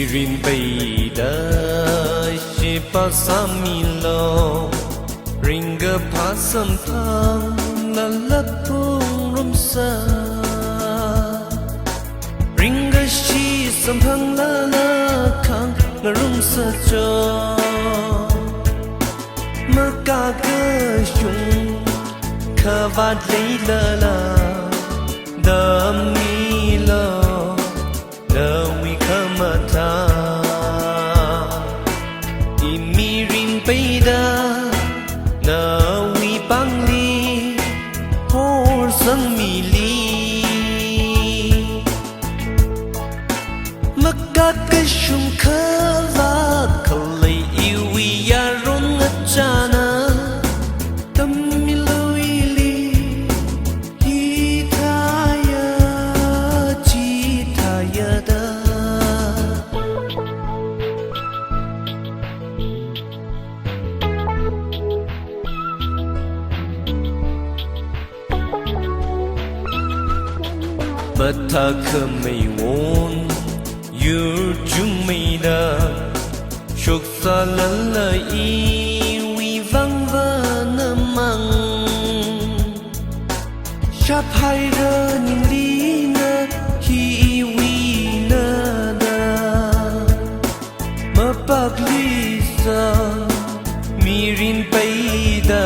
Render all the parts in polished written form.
Mirin beida shipa samilo ringa pasam pang lalapung rumsa ringa shi sampang lalakang ngarumsa jo magagashung kavat leilala damilo Nawi kamata imirin peida Nawi bangli hor sang mili Makat kashum kala kalay iwi yaron ngachana Tamiloili hitaya chitaya da Bata khamay won yur jumida shok salala iwi vang vanamang shapai raning lina hi iwi nada mapaglisa mirin paida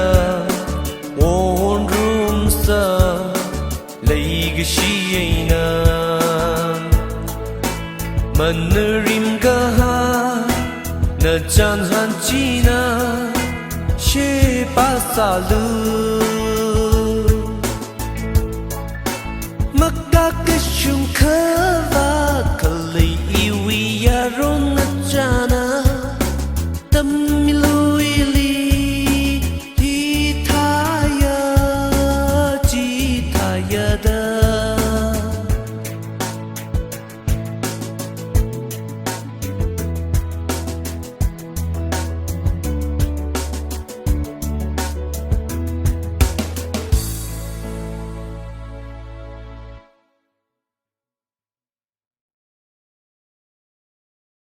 won rumsa Laigashiyayna Manarim gaha Najan hanchina She pasalu